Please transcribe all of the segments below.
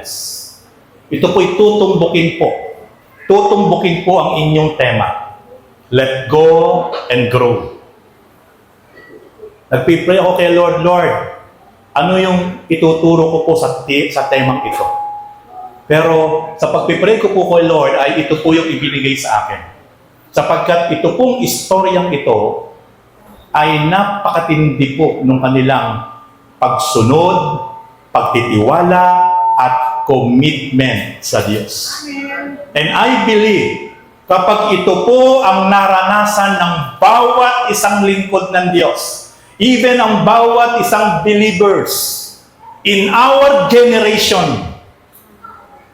Conference. Ito po'y tutumbukin po. Tutumbukin po ang inyong tema. Let go and grow. Nagpipray ako kay Lord, ano yung ituturo ko po sa temang ito? Pero sa pagpipray ko po kay Lord ay ito po yung ibinigay sa akin. Sapagkat ito pong istoryang ito ay napakatindi po ng kanilang pagsunod, pagtitiwala, at commitment sa Diyos. And I believe, kapag ito po ang naranasan ng bawat isang lingkod ng Diyos, even ang bawat isang believers in our generation,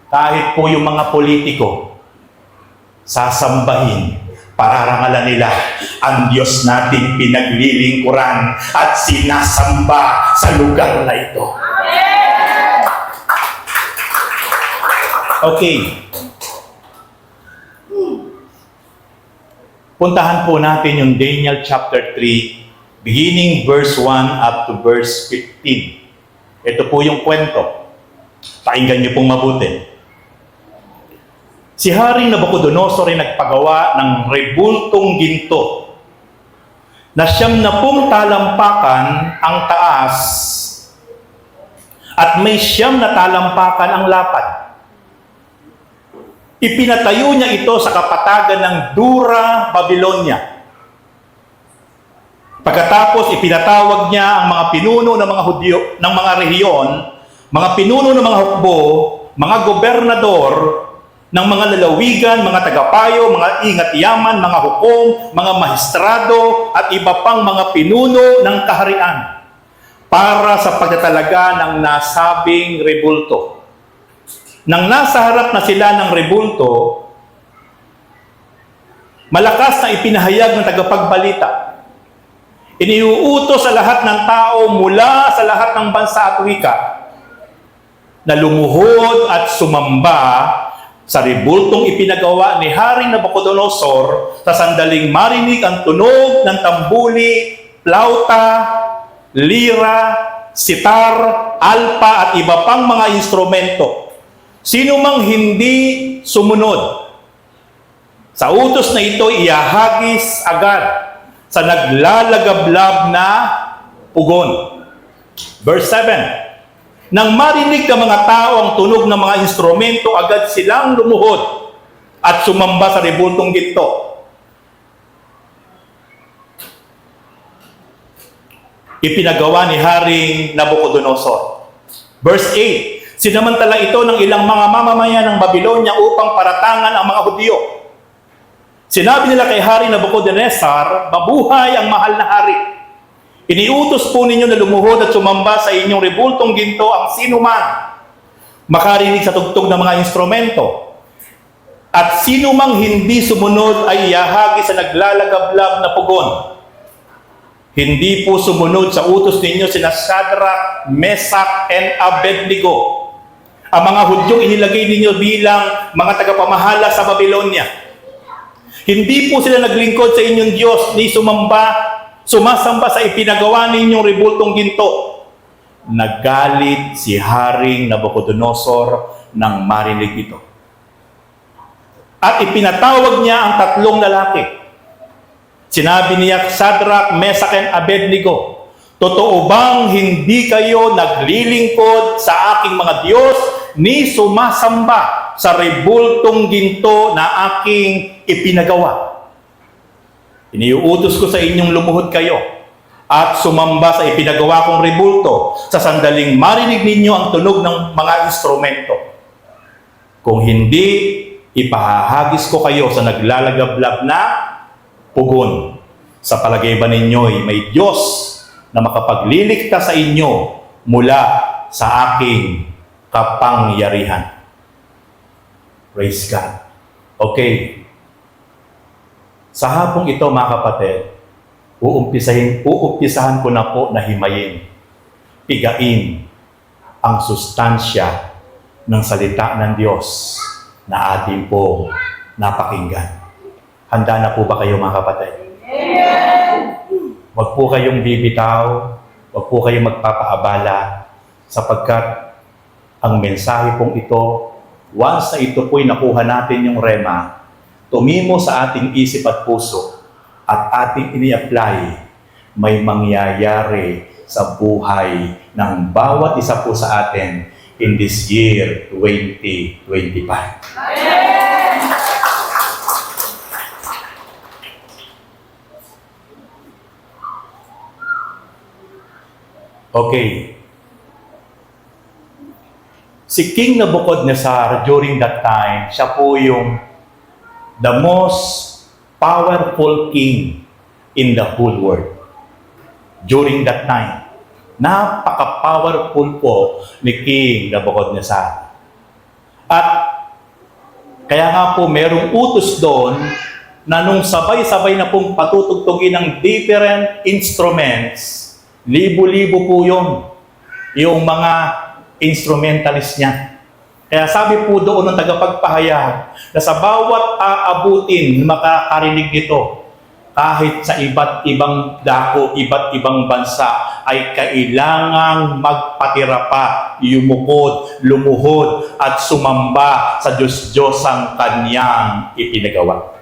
kahit po yung mga politiko, sasambahin, pararangalan nila ang Diyos nating pinaglilingkuran at sinasamba sa lugar na ito. Okay. Puntahan po natin yung Daniel chapter 3, beginning verse 1 up to verse 15. Ito po yung kwento. Pakinggan niyo pong mabuti. Si Haring Nabucodonosor ay nagpagawa ng rebultong ginto na 90 talampakan ang taas at may 9 na talampakan ang lapad. Ipinatayo niya ito sa kapatagan ng Dura, Babylonia. Pagkatapos ipinatawag niya ang mga pinuno ng mga Hudyo, ng mga rehiyon, mga pinuno ng mga hukbo, mga gobernador, ng mga lalawigan, mga tagapayo, mga ingat-yaman, mga hukom, mga maestrado, at iba pang mga pinuno ng kaharian para sa pagtatalaga ng nasabing rebulto. Nang nasa harap na sila ng rebulto, malakas na ipinahayag ng tagapagbalita. Iniuutos sa lahat ng tao mula sa lahat ng bansa at wika na lumuhod at sumamba sa rebultong ipinagawa ni Haring Nabucodonosor sa sandaling marinig ang tunog ng tambuli, plauta, lira, sitar, alpa at iba pang mga instrumento. Sino mang hindi sumunod sa utos na ito, iahagis agad sa naglalagablab na pugon. Verse 7. Nang marinig ng mga tao ang tunog ng mga instrumento, agad silang lumuhod at sumamba sa rebultong ginto. Ipinagawa ni Haring Nabucodonosor. Verse 8. Sinamantala ito ng ilang mga mamamayan ng Babylonia upang paratangan ang mga Hudyo. Sinabi nila kay Haring Nabucodonosor, mabuhay ang mahal na hari. Iniutos po ninyo na lumuhod at sumamba sa inyong rebultong ginto ang sino man makarinig sa tugtog ng mga instrumento. At sino mang hindi sumunod ay iahagi sa naglalagablab na pugon. Hindi po sumunod sa utos ninyo sina Shadrach, Meshach, and Abednego, ang mga Hudyong inilagay ninyo bilang mga tagapamahala sa Babylonia. Hindi po sila naglingkod sa inyong Diyos ni sumasamba sa ipinagawa ninyong rebultong ginto. Nagalit si Haring Nabucodonosor nang marinig ito. At ipinatawag niya ang 3 lalaki. Sinabi niya, Shadrach, Meshach, and Abednego, totoo bang hindi kayo naglilingkod sa aking mga Diyos ni sumasamba sa rebultong ginto na aking ipinagawa? Iniuutos ko sa inyong lumuhod kayo at sumamba sa ipinagawa kong rebulto sa sandaling marinig ninyo ang tunog ng mga instrumento. Kung hindi, ipahahagis ko kayo sa naglalagablab na pugon. Sa palagay ba ninyo'y may Diyos na makapagliligtas sa inyo mula sa aking kapangyarihan? Praise God. Okay. Sa hapong ito, mga kapatid, uumpisahan ko na po na himayin, pigain ang sustansya ng salita ng Diyos na ating po napakinggan. Handa na po ba kayo, mga kapatid? Amen! Huwag po kayong bibitaw, huwag po kayong magpapaabala, sapagkat Ang mensahe pong ito, once na ito po'y nakuha natin yung rema, tumimo sa ating isip at puso at ating ini-apply, may mangyayari sa buhay ng bawat isa po sa atin in this year 2025. Okay. Si King Nebuchadnezzar during that time, siya po yung the most powerful king in the whole world. During that time, napaka-powerful po ni King Nebuchadnezzar. At kaya nga po merong utos doon na nung sabay-sabay na pong patutugtugin ng different instruments, libo-libo po yun, yung mga instrumentalist niya. Kaya sabi po doon ng tagapagpahayag na sa bawat aabutin makakarinig nito, kahit sa iba't ibang dako, iba't ibang bansa, ay kailangang magpatira pa, yumukod, lumuhod, at sumamba sa Diyos-Diyosang kanyang ipinagawa.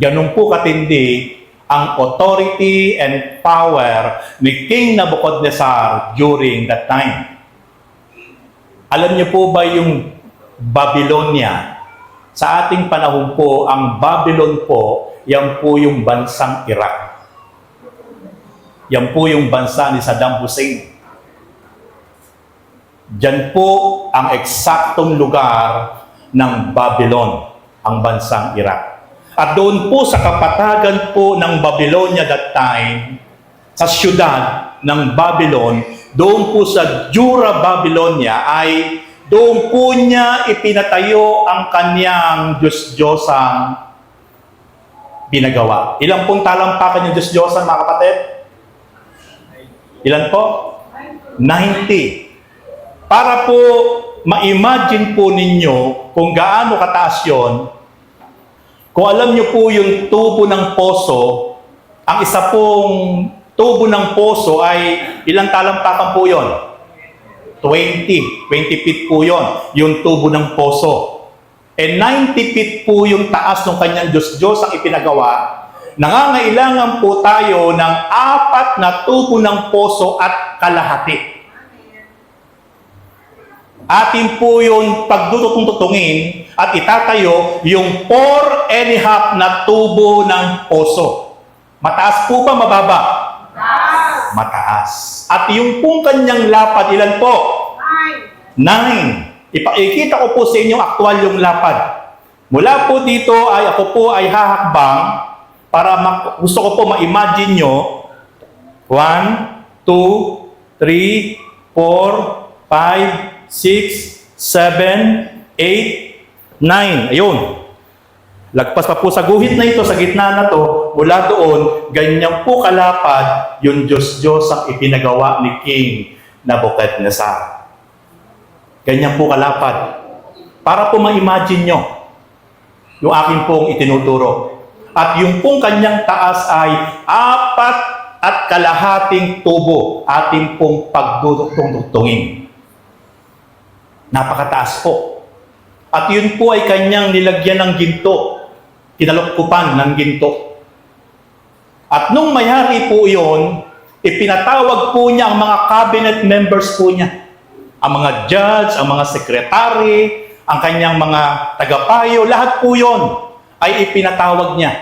Ganun po katindi ang authority and power ni King Nebuchadnezzar during that time. Alam niyo po ba yung Babylonia? Sa ating panahon po, ang Babylon po, yan po yung bansang Iraq. Yan po yung bansa ni Saddam Hussein. Diyan po ang eksaktong lugar ng Babylon, ang bansang Iraq. At doon po sa kapatagan po ng Babylonia that time, sa syudad ng Babylon, doon po sa Dura Babylonia ay doon po niya ipinatayo ang kanyang Diyos-Diyosang pinagawa. Ilan pong talampakan yung Diyos-Diyosan, mga kapatid? Ilan po? 90. Para po ma-imagine po ninyo kung gaano kataas yun, kung alam niyo po yung tubo ng poso, ang isa pong tubo ng poso ay ilang talampakan po yun? 20 feet po yun, yung tubo ng poso. And 90 feet po yung taas ng kanyang Diyos ang ipinagawa. Nangangailangan po tayo ng 4 na tubo ng poso at kalahati. Atin po yung pagdututong-tutungin at itatayo yung 4.5 na tubo ng poso. Mataas po ba, mababa? Mataas. At yung pong kanyang lapad, ilan po? 9. Ipakikita ko po sa inyo aktual yung lapad. Mula po dito ay ako po ay hahakbang para gusto ko po ma-imagine nyo 1, 2, 3, 4, 5, 6, 7, 8, 9. Ayun. Lagpas pa po sa guhit na ito, sa gitna na to, mula doon, ganyan po kalapad yung Diyos ang ipinagawa ni King Nebuchadnezzar. Ganyan po kalapad. Para po ma-imagine nyo yung akin pong itinuturo. At yung pong kanyang taas ay 4.5 tubo ating pong pagdudugtong-dugtungin. Napakataas po. At yun po ay kanyang nilagyan ng ginto. Kinalukkupan ng ginto. At nung mayari po yun, ipinatawag po niya ang mga cabinet members po niya. Ang mga judge, ang mga secretary, ang kanyang mga tagapayo, lahat po yun ay ipinatawag niya.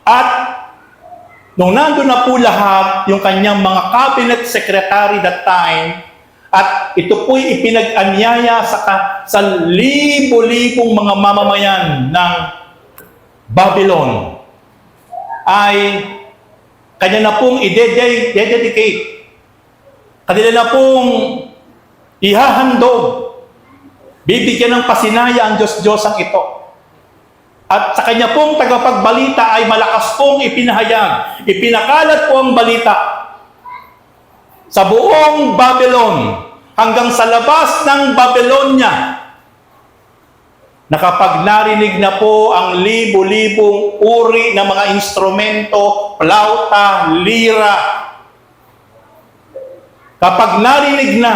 At nung nandun na po lahat, yung kanyang mga cabinet secretary that time, at ito po'y ipinag-anyaya sa libo-libong mga mamamayan ng Babylon, ay kanya na pong i-dedicate, kanila na pong ihahandog, bibigyan ng pasinaya ang Diyos-Diyosang ito. At sa kanya pong tagapagbalita ay malakas pong ipinahayag, ipinakalat po ang balita sa buong Babylon hanggang sa labas ng Babylonia, na kapag narinig na po ang libo-libong uri ng mga instrumento, plauta, lira, kapag narinig na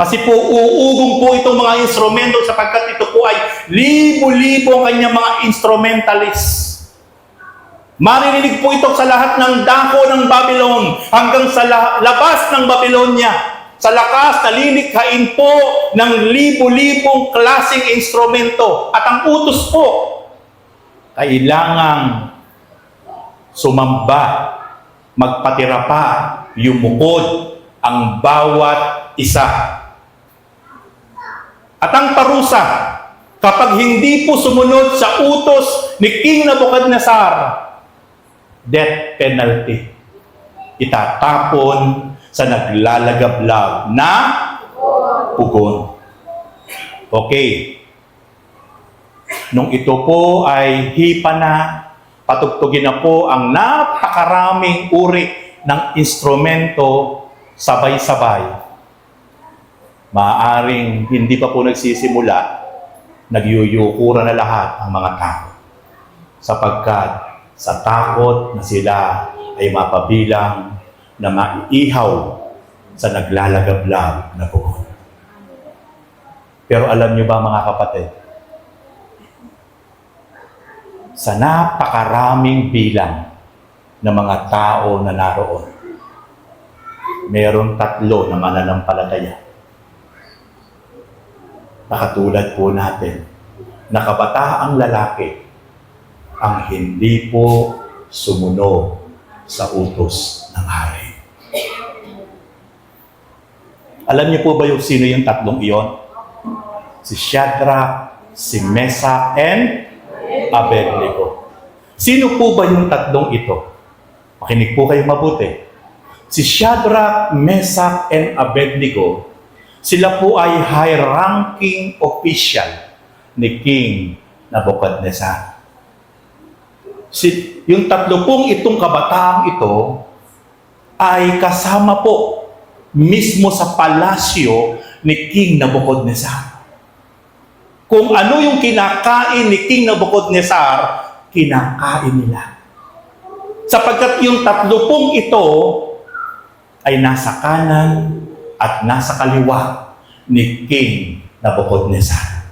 Kasi po uugong po itong mga instrumento sapagkat ito po ay libo-libo ang kanyang mga instrumentalists. Maririnig po ito sa lahat ng dako ng Babylon hanggang sa labas ng Babylonia. Sa lakas, nalilikhain po ng libo-libong klaseng instrumento. At ang utos po, kailangang sumamba, magpatira pa, yumukod ang bawat isa. At ang parusa, kapag hindi po sumunod sa utos ni King Nebuchadnezzar, death penalty. Itatapon sa naglalagablab na pugon. Okay. Nung ito po ay hipa na, patugtugin na po ang napakaraming uri ng instrumento sabay-sabay. Maaaring hindi pa po nagsisimula, nagyuyukura na lahat ang mga tao. Sapagkat sa takot na sila ay mapabilang na maiihaw sa naglalagablab na pugon. Pero alam niyo ba mga kapatid, sa napakaraming bilang ng mga tao na naroon, merong 3 na mananampalataya. Nakatulad po natin, na kabataang lalaki ang hindi po sumunod sa utos ng hari. Alam niyo po ba sino yung 3 iyon? Si Shadrach, si Meshach, and Abednego. Sino po ba yung 3 ito? Makinig po kayo mabuti. Si Shadrach, Meshach, and Abednego, sila po ay high-ranking official ni King Nebuchadnezzar. Yung 3 pong itong kabataang ito ay kasama po mismo sa palasyo ni King Nebuchadnezzar. Kung ano yung kinakain ni King Nebuchadnezzar, kinakain nila. Sapagkat yung 3 pong ito ay nasa kanan at nasa kaliwa ni King Nebuchadnezzar.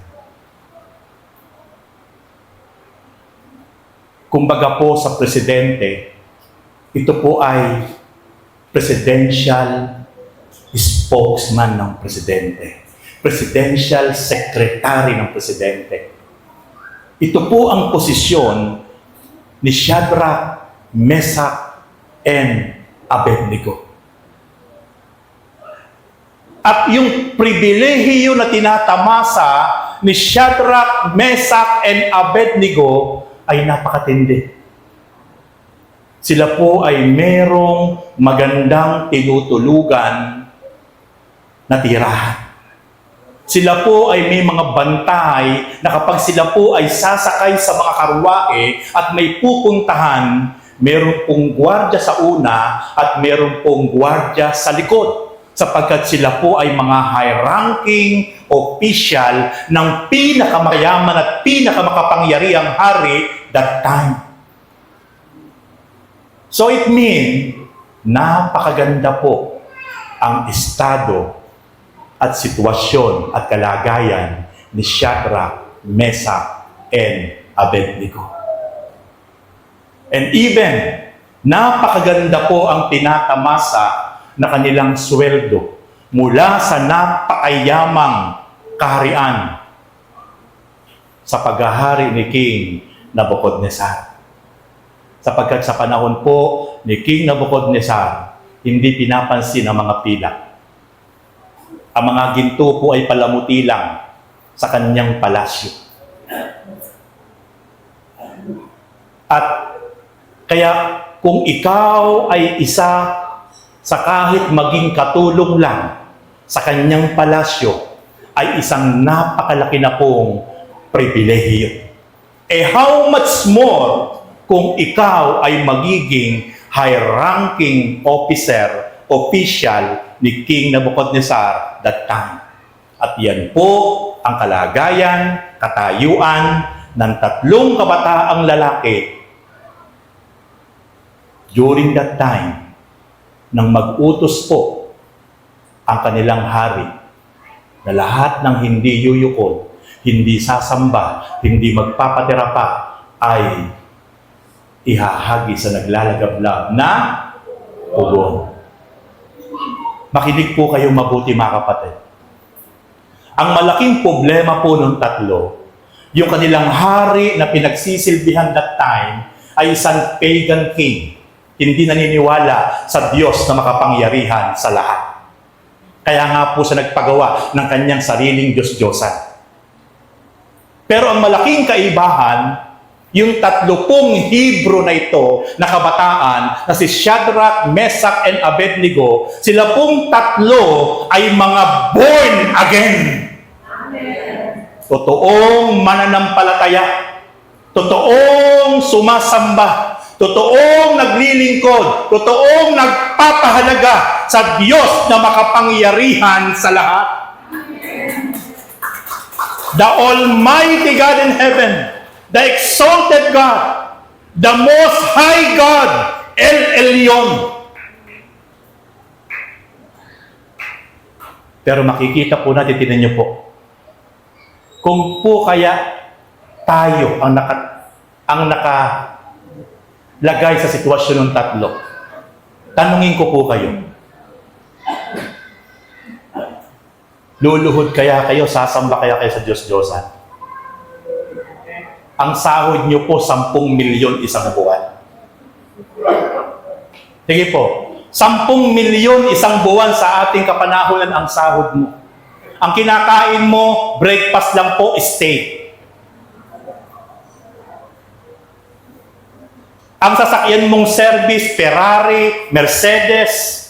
Kumbaga po sa presidente, ito po ay presidential spokesman ng presidente. Presidential secretary ng presidente. Ito po ang posisyon ni Shadrach, Meshach, and Abednego. At yung pribilehiyo na tinatamasa ni Shadrach, Meshach, and Abednego ay napakatindi. Sila po ay merong magandang tinutulugan na tirahan. Sila po ay may mga bantay na kapag sila po ay sasakay sa mga karwae at may pupuntahan, meron pong gwardya sa una at meron pong gwardya sa likod. Sapagkat sila po ay mga high-ranking official ng pinakamayaman at pinakamakapangyarihang hari that time. So it means, napakaganda po ang estado at sitwasyon at kalagayan ni Shadrach, Meshach, and Abednego. And even, napakaganda po ang tinatamasa na kanilang sweldo mula sa napakayamang kaharian sa paghahari ni King Nebuchadnezzar. Sapagkat sa panahon po ni King Nebuchadnezzar, hindi pinapansin ang mga pilak. Ang mga ginto po ay palamuti lang sa kanyang palasyo. At kaya kung ikaw ay isa sa kahit maging katulong lang sa kanyang palasyo, ay isang napakalaki na pong pribilehiyo. How much more kung ikaw ay magiging high-ranking official ni King Nebuchadnezzar that time. At yan po ang kalagayan, katayuan ng 3 kabataang lalaki during that time nang mag-utos po ang kanilang hari na lahat ng hindi yuyukod, hindi sasamba, hindi magpapatira pa, ay ihahagi sa naglalagablab na pugon. Makinig po kayo mabuti mga kapatid. Ang malaking problema po ng tatlo, yung kanilang hari na pinagsisilbihan that time ay isang pagan king. Hindi naniniwala sa Diyos na makapangyarihan sa lahat. Kaya nga po siya nagpagawa ng kanyang sariling Diyos-Diyosan. Pero ang malaking kaibahan, yung 30 Hebrew na ito na kabataan na si Shadrach, Meshach, and Abednego, sila pong tatlo ay mga born again. Totoong mananampalataya, totoong sumasamba, totoong naglilingkod, totoong nagpapahalaga sa Diyos na makapangyarihan sa lahat. The Almighty God in heaven, the exalted God, the Most High God, El Elyon. Pero makikita po natin, tinan niyo po, kung po kaya tayo ang nakalagay sa sitwasyon ng tatlo, tanungin ko po kayo, luluhod kaya kayo, sasamba kaya kayo sa Diyos-Diyosan? Ang sahod niyo po, 10 milyon isang buwan. Sige po, 10 milyon isang buwan sa ating kapanahunan ang sahod mo. Ang kinakain mo, breakfast lang po, steak. Ang sasakyan mong service, Ferrari, Mercedes,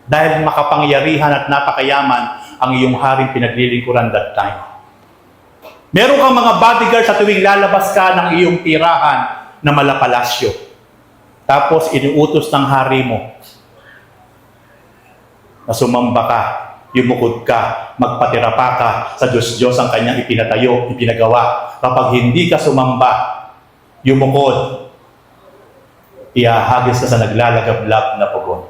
dahil makapangyarihan at napakayaman ang iyong haring pinaglilingkuran that time. Meron kang mga bodyguard sa tuwing lalabas ka ng iyong tirahan na malapalasyo. Tapos iniutos ng hari mo na sumamba ka, yumukod ka, magpatira pa ka sa Diyos-Diyos ang kanyang ipinatayo, ipinagawa. Kapag hindi ka sumamba, yumukod, ihahagis ka sa naglalagablab na pugon.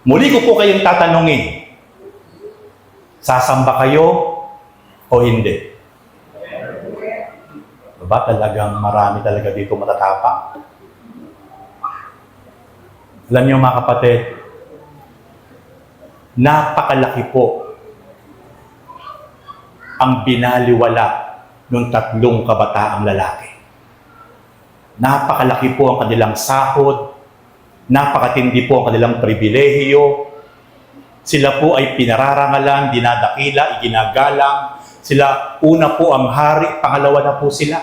Muli ko po kayong tatanungin, sasamba kayo o hindi? Diba talagang marami talaga dito matatapang? Alam niyo mga kapatid, napakalaki po ang binaliwala ng 3 kabataang lalaki. Napakalaki po ang kanilang sahod, napakatindi po ang kanilang pribilehiyo. Sila po ay pinararangalan, dinadakila, iginagalang. Sila, una po ang hari, pangalawa na po sila.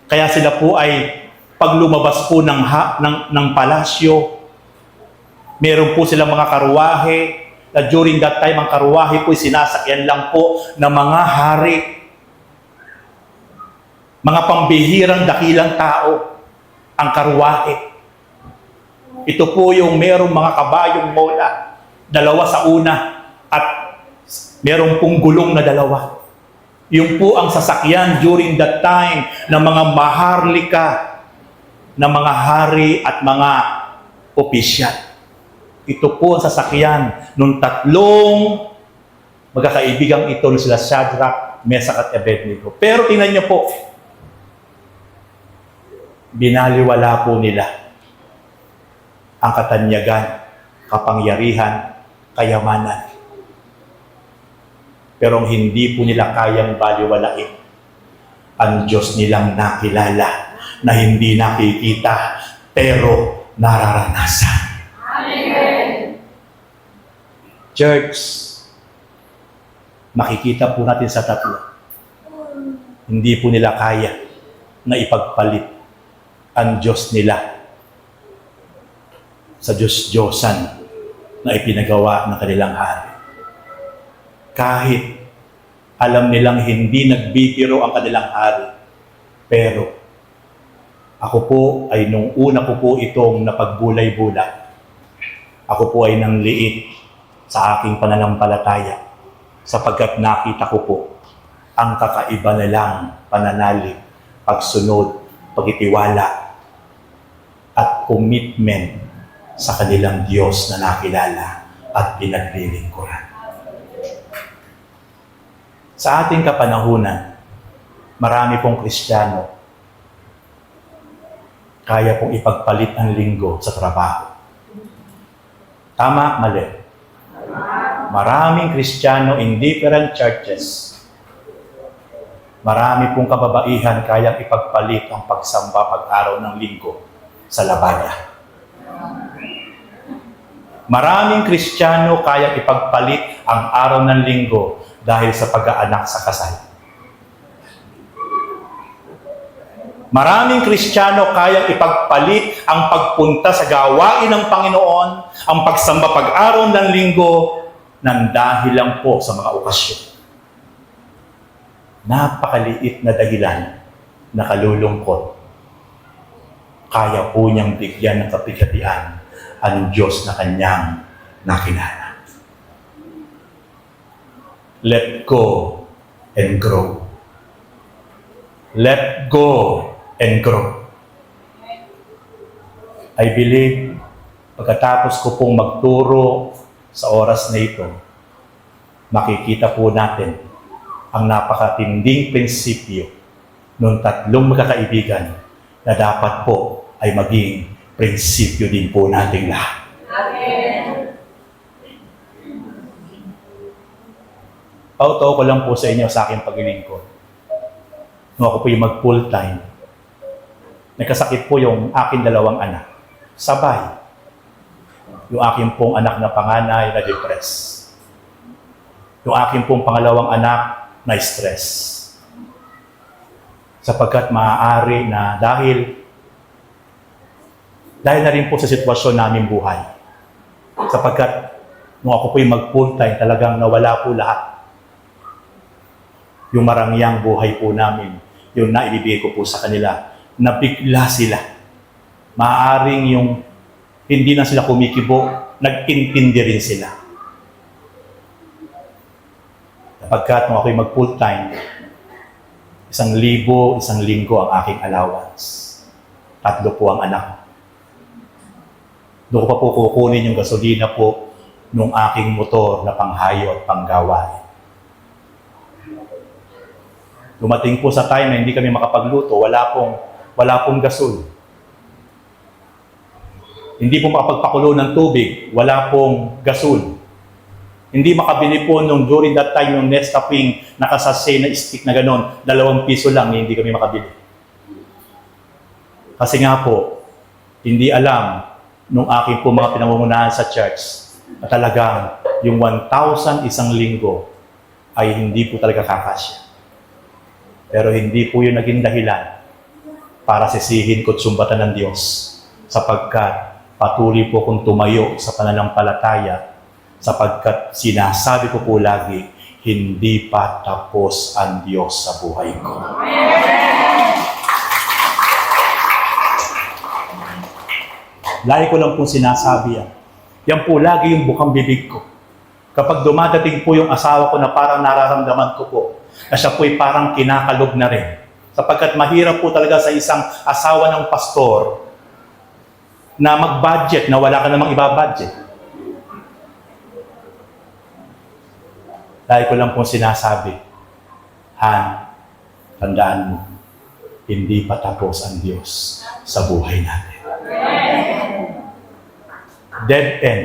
Kaya sila po ay pag lumabas po ng palasyo, meron po silang mga karuwahe, na during that time, ang karuwahe po sinasakyan lang po ng mga hari. Mga pambihirang dakilang tao, ang karuwahe. Ito po yung merong mga kabayong mola, 2 sa una, at merong pong gulong na 2. Yung po ang sasakyan during that time ng mga maharlika, ng mga hari at mga opisyal. Ito po ang sasakyan ng 3 magkakaibigang ito na sila Shadrach, Meshach at Abednego. Pero tingnan niyo po, binaliwala po nila ang katanyagan, kapangyarihan, kayamanan. Pero hindi po nila kayang baliwalain ang Diyos nilang nakilala na hindi nakikita pero nararanasan. Amen. Church, makikita po natin sa 3. Hindi po nila kaya na ipagpalit ang Diyos nila sa Diyos-Diyosan na ipinagawa ng kanilang hari. Kahit alam nilang hindi nagbibiro ang kanilang hari, pero ako po ay nung una ko po itong napagbulay-bulay, ako po ay nangliit sa aking pananampalataya sapagkat nakita ko po ang kakaiba nilang pananalig, pagsunod, pagtitiwala, at commitment sa kanilang Diyos na nakilala at pinaglilingkuran. Sa ating kapanahunan, marami pong Kristiyano kaya pong ipagpalit ang linggo sa trabaho. Tama, mali. Maraming Kristiyano in different churches. Marami pong kababaihan kayang ipagpalit ang pagsamba pag-araw ng linggo sa labada. Maraming Kristiyano kayang ipagpalit ang araw ng linggo dahil sa pag-aanak sa kasal. Maraming Kristiyano kayang ipagpalit ang pagpunta sa gawain ng Panginoon, ang pagsamba pag-araw ng linggo, nang dahil lang po sa mga okasyon. Napakaliit na dahilan na kalulungkot. Kaya po niyang bigyan ng kapigatian ang Diyos na kanyang nakilala. Let go and grow. Let go and grow. I believe, pagkatapos ko pong magturo sa oras na ito, makikita po natin ang napakatinding prinsipyo ng tatlong magkakaibigan na dapat po ay maging prinsipyo din po nating lahat. Amen. Pauto ko lang po sa inyo sa aking paglilingkod. Nung ako po yung mag-full time, nagkasakit po yung aking dalawang anak. Sabay. Yung aking pong anak na panganay na depress. Yung aking pong pangalawang anak na stress. Sapagkat maaari na dahil na rin po sa sitwasyon namin buhay. Sapagkat nung ako po yung mag-full time, talagang nawala po lahat. Yung marangyang buhay po namin, yung naibibigay ko po sa kanila, nabigla sila. Maaaring yung hindi na sila kumikibo, nag-intindi rin sila. Sapagkat nung ako'y mag-full time, 1,000, 1 linggo ang aking allowance. 3 po ang anak. Doon ko pa po kukunin yung gasolina po nung aking motor na panghayo at panggawain. Dumating po sa time na hindi kami makapagluto, wala pong gasol. Hindi po makapagpakulo ng tubig, wala pong gasol. Hindi makabili po nung during that time yung Nescafé nakasasay na stick na ganon, 2 piso lang, hindi kami makabili. Kasi nga po, hindi alam nung aking po mga pinangungunahan sa church na talagang yung 1,000 isang linggo ay hindi po talaga kakasya. Pero hindi po yun naging dahilan para sisihin ko't sumbatan ng Diyos sapagkat patuloy po kong tumayo sa pananampalataya sapagkat sinasabi ko po lagi, hindi pa tapos ang Diyos sa buhay ko. Lagi ko lang pong sinasabi yan. Yan po lagi yung bukang bibig ko. Kapag dumadating po yung asawa ko na parang nararamdaman ko po, na siya po'y parang kinakalog na rin. Sapagkat mahirap po talaga sa isang asawa ng pastor na mag-budget na wala ka namang iba-budget. Dahil ko lang pong sinasabi, Han, tandaan mo, hindi pa tapos ang Diyos sa buhay natin. Dead end.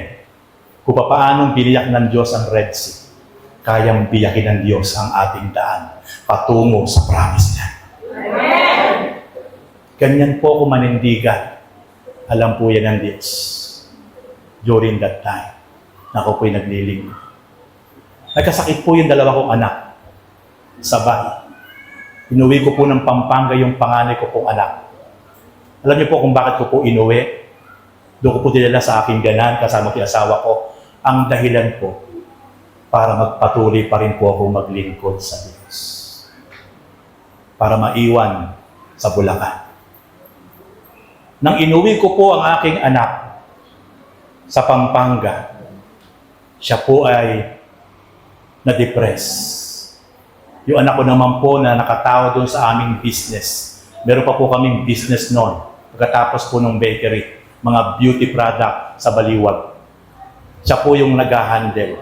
Kung paanong biniyak ng Diyos ang Red Sea, kayang biyakin ng Diyos ang ating daan patungo sa promise niya. Amen. Ganyan po kung manindigan. Alam po yan ng Diyos. During that time, na ako po'y naglilingkod. Nagkasakit po yung 2 kong anak. Sabay. Inuwi ko po ng Pampanga yung panganay ko pong anak. Alam niyo po kung bakit ko po inuwi? Doon ko po dinala sa aking ganan kasama yung asawa ko. Ang dahilan po, para magpatuloy pa rin po ako maglingkod sa Diyos. Para maiwan sa Bulacan. Nang inuwi ko po ang aking anak sa Pampanga, siya po ay na-depress. Yung anak ko naman po na nakatawa doon sa aming business. Meron pa po kaming business noon. Pagkatapos po ng bakery, mga beauty product sa Baliwag. Siya po yung nag-handle.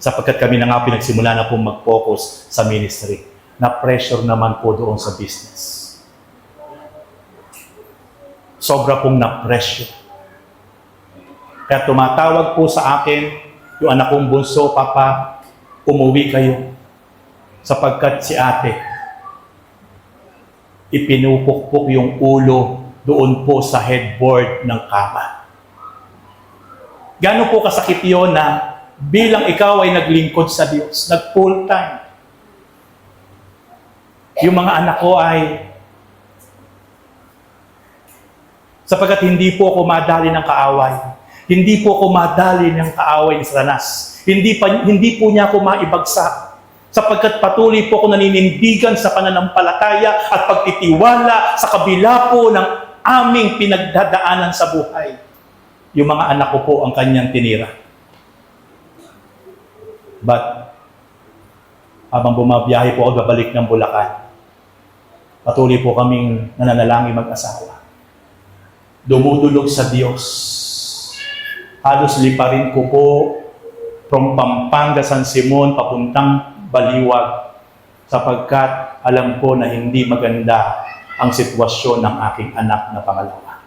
sapagkat kami na nga pinagsimula na pong mag-focus sa ministry. Na-pressure naman po doon sa business. Sobra pong na-pressure. Kaya tumatawag po sa akin, yung anak kong bunso, Papa, umuwi kayo. Sapagkat si ate, ipinupukpok yung ulo doon po sa headboard ng kama. Gano'n po kasakit yun na bilang ikaw ay naglingkod sa Diyos, nag-full time. Yung mga anak ko ay, sapagkat hindi po ako madali ng kaaway, hindi po ako madali ng kaaway ni Satanas, hindi po niya ako maibagsak, sapagkat patuloy po ako naninindigan sa pananampalataya at pagtitiwala sa kabila po ng aming pinagdadaanan sa buhay. Yung mga anak ko po ang kanyang tinira. But, habang bumabiyahe po ako babalik ng Bulacan, patuloy po kaming nananalangin mag-asawa. Dumudulog sa Diyos. Halos liparin ko po from Pampanga, San Simon, papuntang Baliwag, sapagkat alam ko na hindi maganda ang sitwasyon ng aking anak na pangalawa.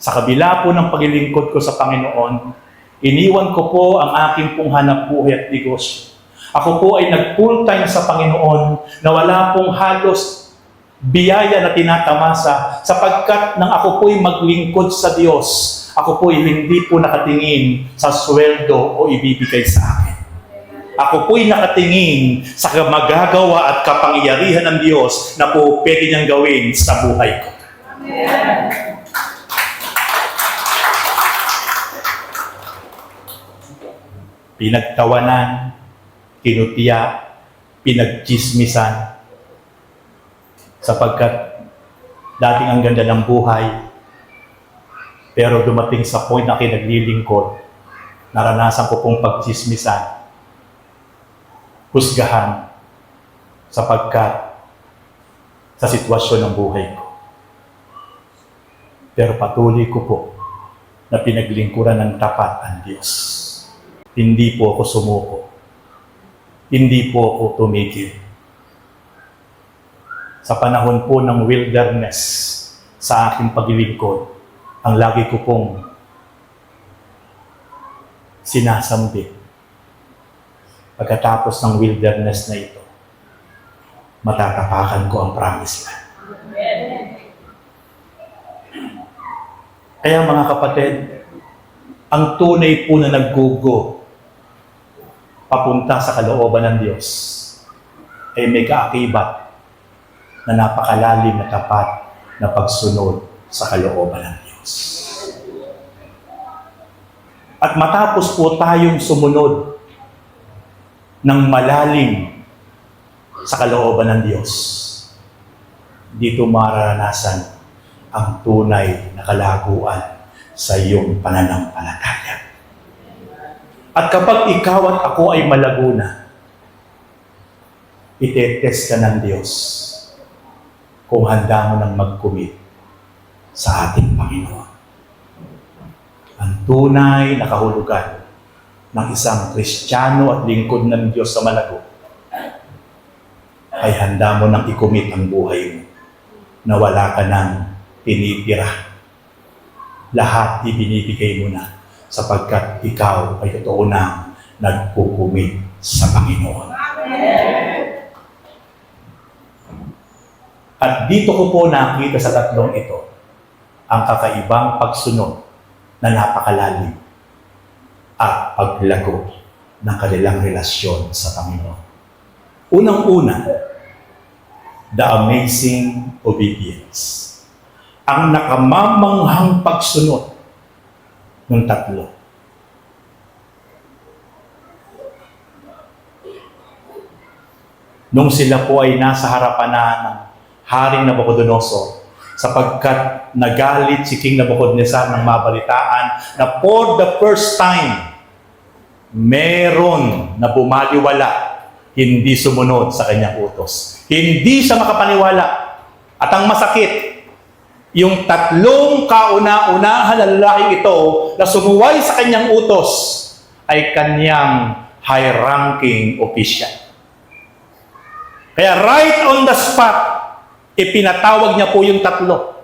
Sa kabila po ng paglilingkod ko sa Panginoon, iniwan ko po ang aking pong hanap buhay at negosyo. Ako po ay nag-full time sa Panginoon na wala pong halos biyaya na tinatamasa sapagkat nang ako po'y maglingkod sa Diyos, ako po'y hindi po nakatingin sa sweldo o ibibigay sa akin. Ako po'y nakatingin sa magagawa at kapangyarihan ng Diyos na po pwede niyang gawin sa buhay ko. Amen. Pinagtawanan, kinutiya, pinagchismisan, sapagkat dating ang ganda ng buhay, pero dumating sa point na kinaglilingkod, naranasan ko pong pagchismisan, husgahan, sapagkat sa sitwasyon ng buhay ko. Pero patuloy ko po na pinaglingkuran ng tapat ang Diyos. Hindi po ako sumuko. Hindi po ako tumigil. Sa panahon po ng wilderness, sa aking paglilingkod, ang lagi ko pong sinasambit. Pagkatapos ng wilderness na ito, matatapakan ko ang promise land. Kaya mga kapatid, ang tunay po na naggugo papunta sa kalooban ng Diyos ay may kaakibat na napakalalim na tapat na pagsunod sa kalooban ng Diyos. At matapos po tayong sumunod ng malalim sa kalooban ng Diyos, dito mararanasan ang tunay na kalaguan sa iyong pananampalataya. At kapag ikaw at ako ay malago na, itetest ka ng Diyos kung handa mo nang mag-commit sa ating Panginoon. Ang tunay na kahulugan ng isang Kristiyano at lingkod ng Diyos sa malago ay handa mo nang i-commit ang buhay mo na wala ka nang tinitira. Lahat ibinibigay mo na sapagkat ikaw ay totoo na nagkukumit sa Panginoon. At dito ko po nakita sa tatlong ito ang kakaibang pagsunod na napakalalim at paglago ng kanilang relasyon sa Panginoon. Unang-una, the amazing obedience. Ang nakamamanghang pagsunod ng tatlo. Nung sila po ay nasa harapan na ng Haring Nabucodonosor, sapagkat nagalit si King Nabucodonosor nang mabalitaan na for the first time, meron na bumaliwala, hindi sumunod sa kanyang utos. Hindi siya makapaniwala. At ang masakit, Yung tatlong kauna-unahan na lalaking ito na sumuway sa kanyang utos ay kanyang high-ranking official. Kaya right on the spot, ipinatawag niya po yung tatlo.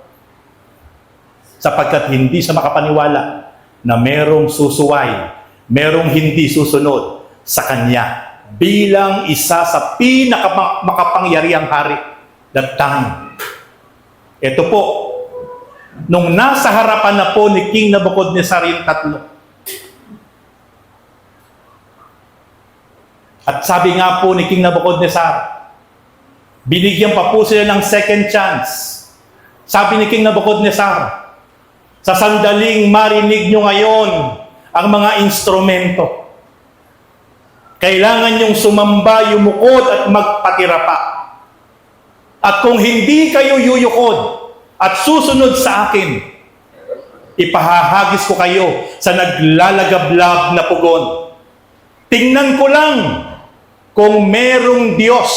Sapagkat hindi siya makapaniwala na merong susuway, merong hindi susunod sa kanya bilang isa sa pinakamakapangyarihang hari that time. Ito po, nung nasa harapan na po ni King Nabucodonosor yung tatlo. At sabi nga po ni King Nabucodonosor, binigyan pa po sila ng second chance. Sabi ni King Nabucodonosor, sa sandaling marinig nyo ngayon ang mga instrumento, kailangan nyong sumamba, yumukod at magpatira pa. At kung hindi kayo yuyukod at susunod sa akin, ipahahagis ko kayo sa naglalagablab na pugon. Tingnan ko lang kung merong Diyos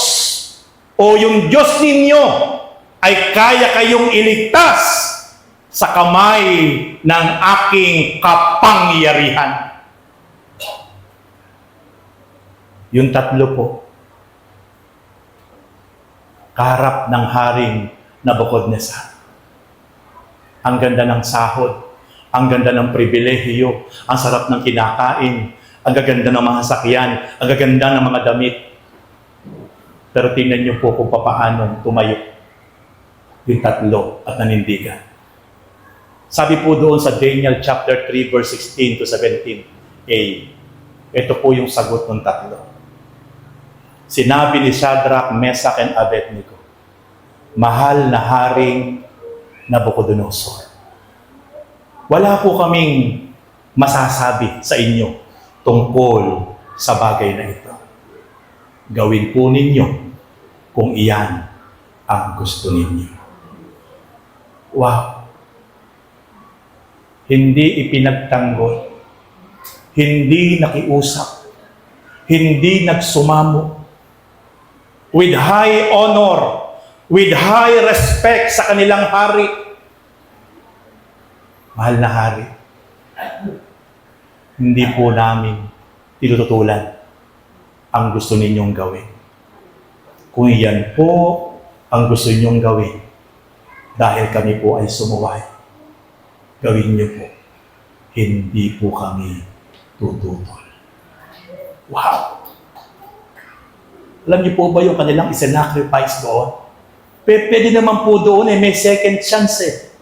o yung Diyos ninyo ay kaya kayong iligtas sa kamay ng aking kapangyarihan. Yung tatlo po, kaharap ng haring Nabucodonosor. Ang ganda ng sahod, ang ganda ng pribilehiyo, ang sarap ng kinakain, ang gaganda ng mga sakyan, ang gaganda ng mga damit. Pero tingnan niyo po kung paano tumayo yung tatlo at nanindigan. Sabi po doon sa Daniel chapter 3 verse 16 to 17a, ito po yung sagot ng tatlo. Sinabi ni Shadrach, Meshach, and Abednego, mahal na haring Nabucodonosor, wala po kaming masasabi sa inyo tungkol sa bagay na ito. Gawin po ninyo kung iyan ang gusto ninyo. Wow! Hindi ipinagtanggol, hindi nakiusap, hindi nagsumamo. With high honor, with high respect sa kanilang hari. Mahal na hari, hindi po namin tinututulan ang gusto ninyong gawin. Kung iyan po ang gusto ninyong gawin, dahil kami po ay sumuway, gawin niyo po. Hindi po kami tututol. Wow! Alam niyo po ba yung kanilang isinacrifice doon? Pwede naman po doon may second chance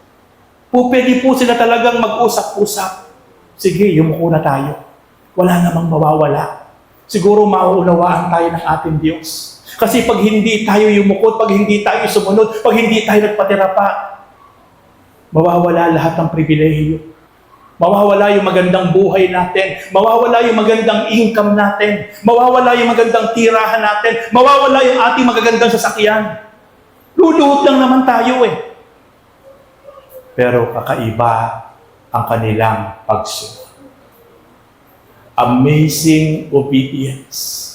Pwede po sila talagang mag-usap-usap. Sige, yumuko na tayo. Wala namang mawawala. Siguro mauunawaan tayo ng ating Diyos. Kasi pag hindi tayo yumukod, pag hindi tayo sumunod, pag hindi tayo nagpatira pa, mawawala lahat ng pribilehiyo. Mawawala yung magandang buhay natin. Mawawala yung magandang income natin. Mawawala yung magandang tirahan natin. Mawawala yung ating magagandang sasakyan. Luluhod lang naman tayo Pero kakaiba ang kanilang pagsunod. Amazing obedience.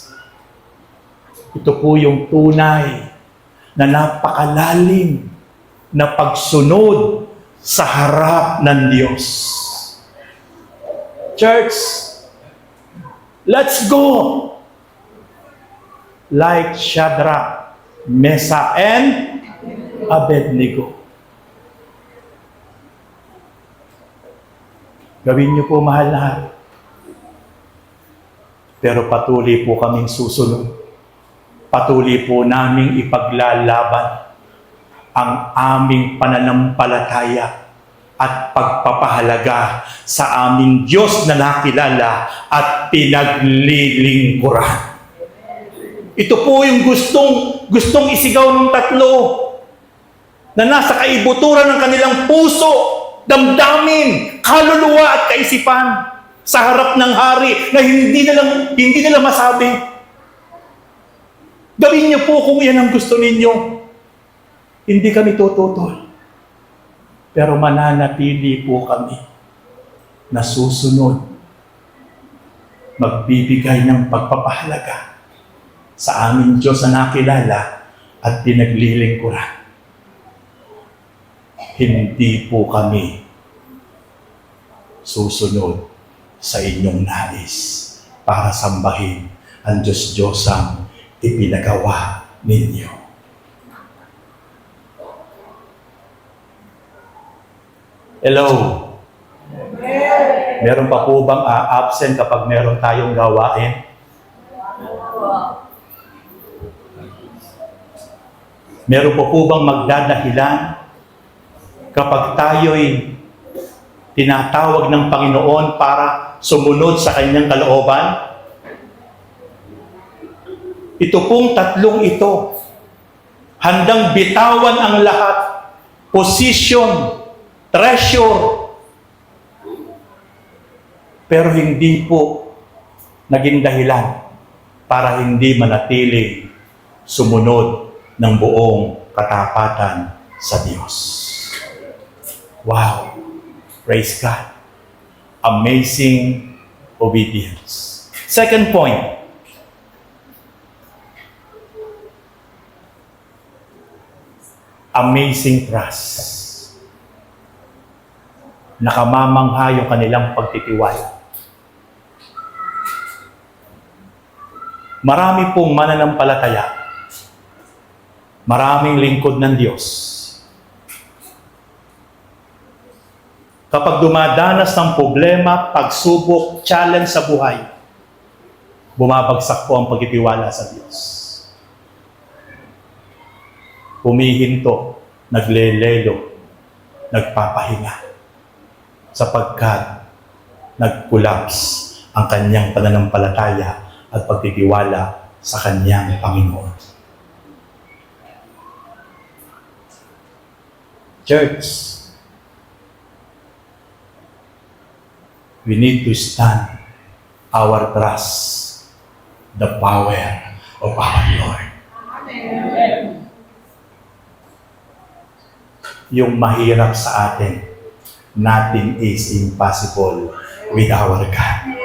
Ito po yung tunay na napakalalim na pagsunod sa harap ng Diyos. Church, let's go! Like Shadrach, Meshach, and Abednego. Gawin niyo po, mahal na hari. Pero patuloy po kaming susunod. Patuloy po naming ipaglalaban ang aming pananampalataya at pagpapahalaga sa aming Diyos na nakilala at pinaglilingkuran. Ito po yung gustong isigaw ng tatlo na nasa kaibuturan ng kanilang puso, damdamin, kaluluwa at kaisipan sa harap ng hari na hindi nila masabi. Gawin niyo po kung yan ang gusto ninyo. Hindi kami tututol. Pero mananatili po kami na susunod, magbibigay ng pagpapahalaga sa aming Diyos na nakilala at pinaglilingkuran. hindi po kami susunod sa inyong nais para sambahin ang Diyos-Diyosang ipinagawa ninyo. Hello? Meron pa po bang absent kapag meron tayong gawain? Meron po bang magdadahilan kapag tayo'y tinatawag ng Panginoon para sumunod sa Kanyang kalooban? Ito pong tatlong ito, handang bitawan ang lahat, position, treasure, pero hindi po naging dahilan para hindi manatiling sumunod ng buong katapatan sa Diyos. Wow! Praise God! Amazing obedience. Second point, amazing trust. Nakamamangha yung kanilang pagtitiwala. Marami pong mananampalataya, maraming lingkod ng Diyos. Kapag dumadanas ng problema, pagsubok, challenge sa buhay, bumabagsak po ang pagtitiwala sa Diyos. Humihinto, naglelelo, nagpapahinga, sapagkat nag-collapse ang kanyang pananampalataya at pagtitiwala sa kanyang Panginoon. Church, we need to stand our trust, the power of our Lord. Amen. Yung mahirap sa atin, nothing is impossible with our God.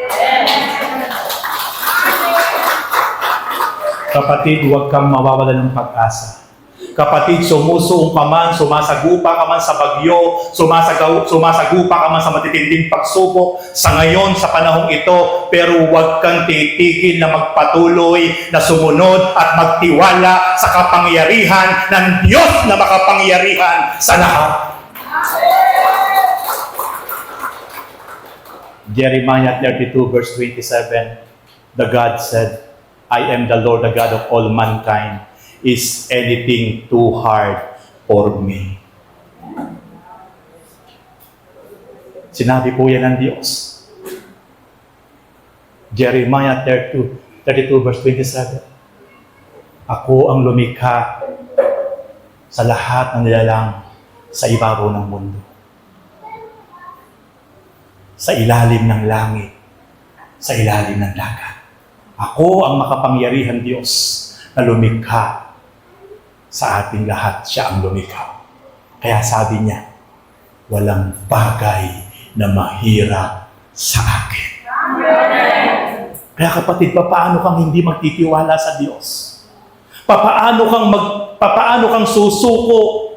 Kapatid, huwag kang mawawala ng pag-asa. Kapatid, sumusuong ka man, sumasagupa ka man sa bagyo, sumasagupa ka man sa matitinding pagsubok sa ngayon, sa panahong ito, pero huwag kang titigil na magpatuloy, na sumunod at magtiwala sa kapangyarihan ng Diyos na makapangyarihan sa lahat. Jeremiah 32 verse 27, the God said, I am the Lord, the God of all mankind. Is anything too hard for me? Sinabi po yan ng Diyos. Jeremiah 32 verse 27. Ako ang lumikha sa lahat ng nilalang sa ibabaw ng mundo. Sa ilalim ng langit, sa ilalim ng dagat. Ako ang makapangyarihan Diyos na lumikha sa ating lahat. Siya ang lumikha. Kaya sabi niya, walang bagay na mahirap sa akin. Amen. Kaya kapatid, paano kang hindi magtitiwala sa Diyos? Paano kang susuko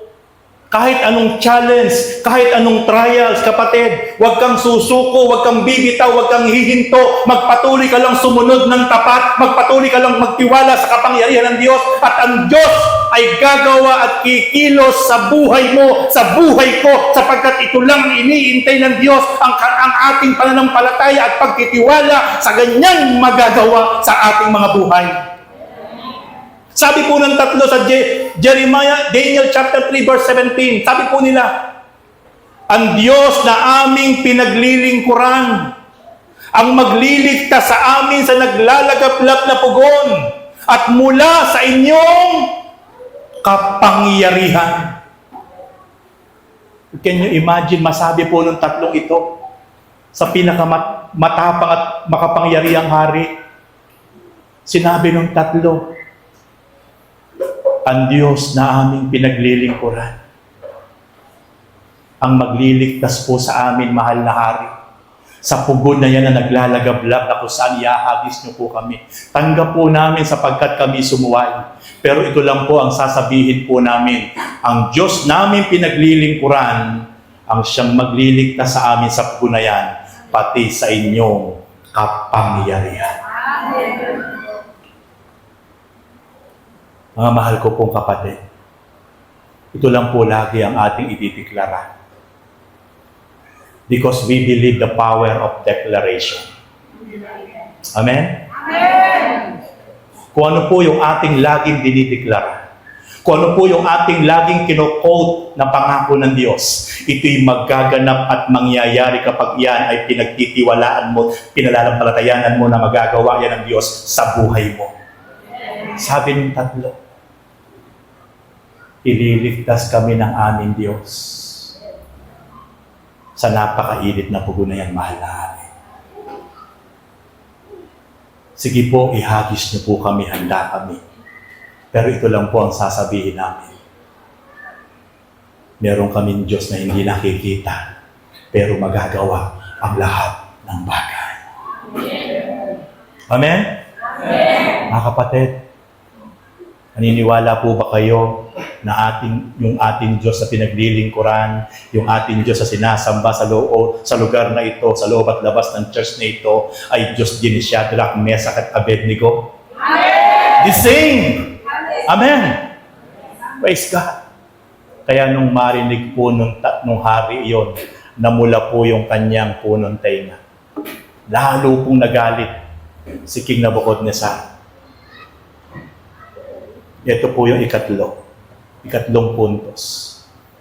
kahit anong challenge, kahit anong trials, kapatid, huwag kang susuko, huwag kang bibitaw, huwag kang hihinto, magpatuloy ka lang sumunod ng tapat, magpatuloy ka lang magtiwala sa kapangyarihan ng Diyos, at ang Diyos ay gagawa at kikilos sa buhay mo, sa buhay ko, sapagkat ito lang iniintay ng Diyos, ang ating pananampalataya at pagtitiwala sa ganyang magagawa sa ating mga buhay. Sabi po ng tatlo sa Jeremiah, Daniel chapter 3 verse 17, sabi po nila, ang Diyos na aming pinaglilingkuran, ang magliligtas sa amin sa naglalagablak na pugon, at mula sa inyong kapangyarihan. Can you imagine, masabi po ng tatlong ito, sa pinakamatapang at makapangyarihang hari, sinabi ng tatlo, ang Diyos na aming pinaglilingkuran, ang magliligtas po sa amin, mahal na hari. Sa pugon na yan na naglalagablab na kung saan iahagis niyo po kami. Tanggap po namin sapagkat kami sumuway. Pero ito lang po ang sasabihin po namin. Ang Diyos namin pinaglilingkuran, ang siyang magliligtas sa amin sa pugon na yan, pati sa inyong kapangyarihan. Mga mahal ko pong kapatid, ito lang po lagi ang ating idideklara. Because we believe the power of declaration. Amen? Amen! Kung ano po yung ating laging dinideklara, kung ano po yung ating laging kino-quote na pangako ng Diyos, ito'y magaganap at mangyayari kapag yan ay pinagtitiwalaan mo, pinalalampalatayanan mo na magagawa yan ng Diyos sa buhay mo. Sabi ng tatlo, ililigtas kami ng aming Diyos sa napakainit na pugon na yan, mahal na amin. Sige po, ihagis niyo po kami, handa kami. Pero ito lang po ang sasabihin namin. Meron kaming Diyos na hindi nakikita, pero magagawa ang lahat ng bagay. Amen? Amen. Mga kapatid, naniniwala po ba kayo na yung ating Diyos na pinaglilingkuran, yung ating Diyos na sinasamba sa lugar na ito, sa loob at labas ng church na ito, ay Diyos din ni Shadrach, Meshach at Abednego? Amen! The same! Amen! Praise God! Kaya nung marinig po nung hari iyon, namula po yung kanyang punong tainga. Lalo pong nagalit si King Nebuchadnezzar. Ito po yung ikatlong puntos.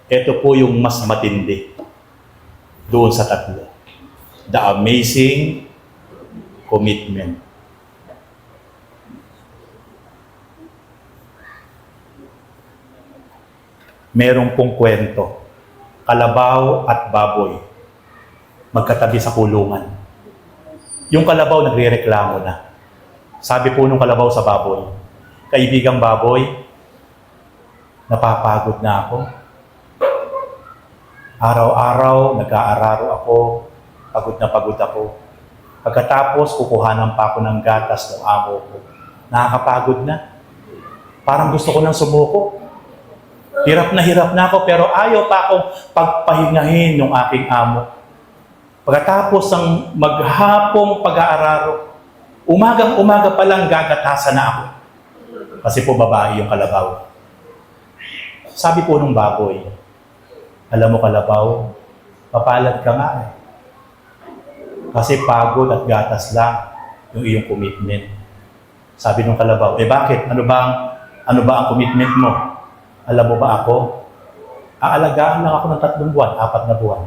Ito po yung mas matindi doon sa tatlo. The amazing commitment. Merong pong kwento, kalabaw at baboy, magkatabi sa kulungan. Yung kalabaw nagrereklamo na. Sabi po nung kalabaw sa baboy, kaibigang baboy, napapagod na ako. Araw-araw, nag-aararo ako, pagod na pagod ako. Pagkatapos, kukuhanan pa ako ng gatas ng amo ko. Nakakapagod na. Parang gusto ko nang sumuko. Hirap na ako, pero ayaw pa akong pagpahingahin ng aking amo. Pagkatapos ng maghapong pag-aararo, umagang-umaga pa lang gagatasan na ako. Kasi po babae yung kalabaw. Sabi po nung baboy, alam mo kalabaw, papalad ka nga eh. Kasi pagod at gatas lang yung iyong commitment. Sabi nung kalabaw, bakit? Ano ba ang commitment mo? Alam mo ba ako? Aalagaan lang ako ng 3 buwan, 4 na buwan.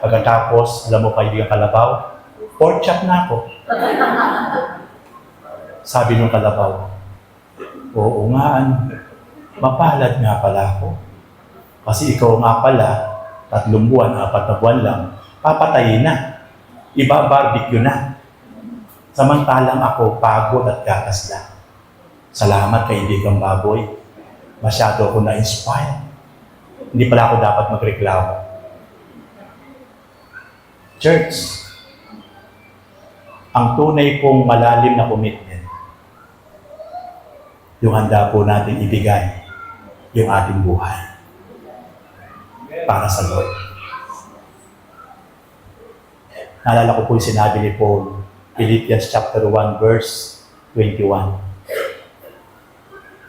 Pagkatapos, alam mo kaibigan kalabaw, pork chop na ako. Sabi nung kalabaw, oo nga, mapalad nga pala ako. Kasi ikaw nga pala, 3 buwan, 4 na buwan lang, papatayin na. Iba-barbecue na. Samantalang ako, pagod at gatas lang. Salamat kaibigang baboy. Masyado ako na-inspire. Hindi pala ako dapat magreklamo. Church, ang tunay pong malalim na commitment, yung handa po natin ibigay yung ating buhay para sa Lord. Naalala ko po yung sinabi ni Paul, Philippians chapter 1 verse 21.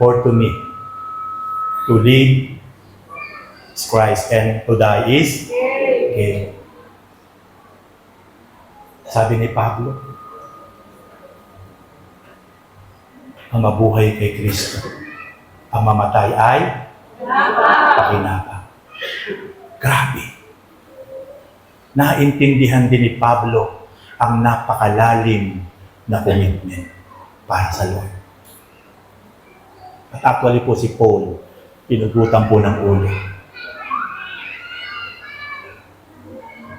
For to me, to live is Christ and to die is gain. Sabi ni Pablo, ang mabuhay kay Kristo, ang mamatay ay pakinabang. Grabe. Naintindihan din ni Pablo ang napakalalim na commitment para sa Lord. At actually po si Paul, pinugutan po ng ulo.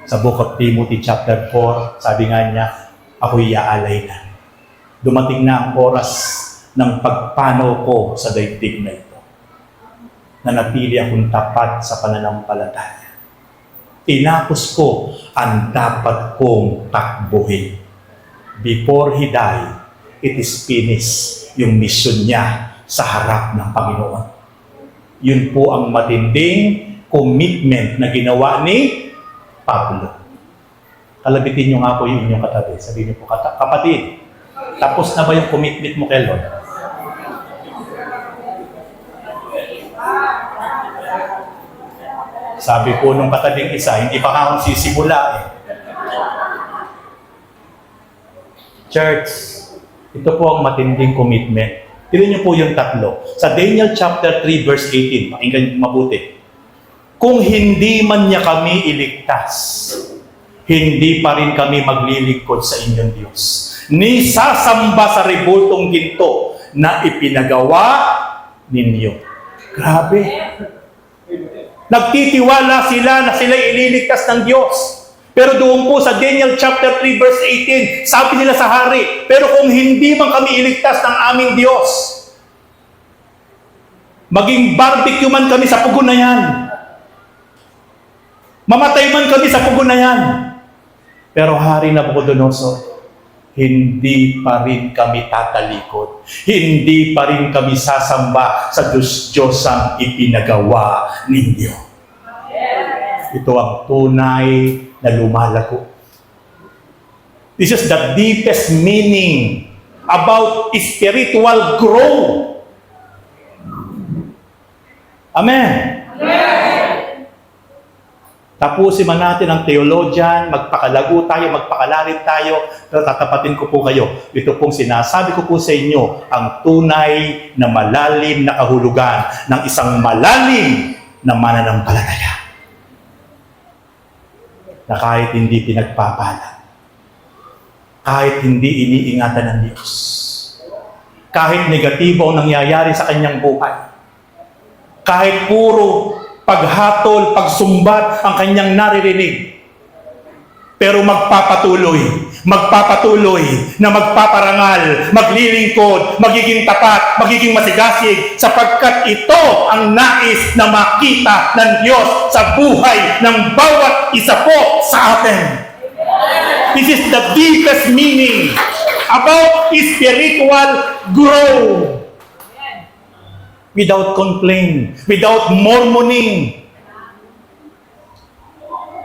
Sa Book of Timothy chapter 4, sabi nga niya, ako'y iaalay na. Dumating na ang oras ng pagpanaw ko sa daigdig na ito. Nanatili akong tapat sa pananampalataya. tinapos ko ang dapat kong takbuhin. Before he died, it is finished yung mission niya sa harap ng Panginoon. Yun po ang matinding commitment na ginawa ni Pablo. Kalabitin niyo nga po yung inyong katabi. Sabihin niyo po, kapatid, tapos na ba yung commitment mo kay Lord? Sabi po nung katabing isa, hindi pa akong sisimula eh. Church, ito po ang matinding commitment. Tignan niyo po yung tatlo. Sa Daniel chapter 3 verse 18, pakinggan niyo mabuti. Kung hindi man niya kami iligtas, hindi pa rin kami maglilingkod sa inyong Diyos. Ni sasamba sa rebultong ginto na ipinagawa ninyo. Grabe. Nagtitiwala sila na sila ililigtas ng Diyos. Pero doon po sa Daniel chapter 3 verse 18, sabi nila sa hari, pero kung hindi man kami iligtas ng aming Diyos, maging barbecue man kami sa pugon na yan, mamatay man kami sa pugon na yan, pero Hari Nabucodonosor, hindi pa rin kami tatalikod. Hindi pa rin kami sasamba sa Diyos-Diyosang ipinagawa ninyo. Ito ang tunay na lumalago. This is the deepest meaning about spiritual growth. Amen. Tapusin man natin ang theologian, magpakalago tayo, magpakalalit tayo, pero tatapatin ko po kayo. Ito pong sinasabi ko po sa inyo, ang tunay na malalim na kahulugan ng isang malalim na mananampalataya. Na kahit hindi pinagpapala, kahit hindi iniingatan ng Diyos, kahit negatibo ang nangyayari sa kanyang buhay, kahit puro paghatol, pagsumbat ang kanyang naririnig. Pero magpapatuloy na magpaparangal, maglilingkod, magiging tapat, magiging masigasig, sapagkat ito ang nais na makita ng Diyos sa buhay ng bawat isa po sa atin. This is the deepest meaning about spiritual growth. Without complaint, without murmuring.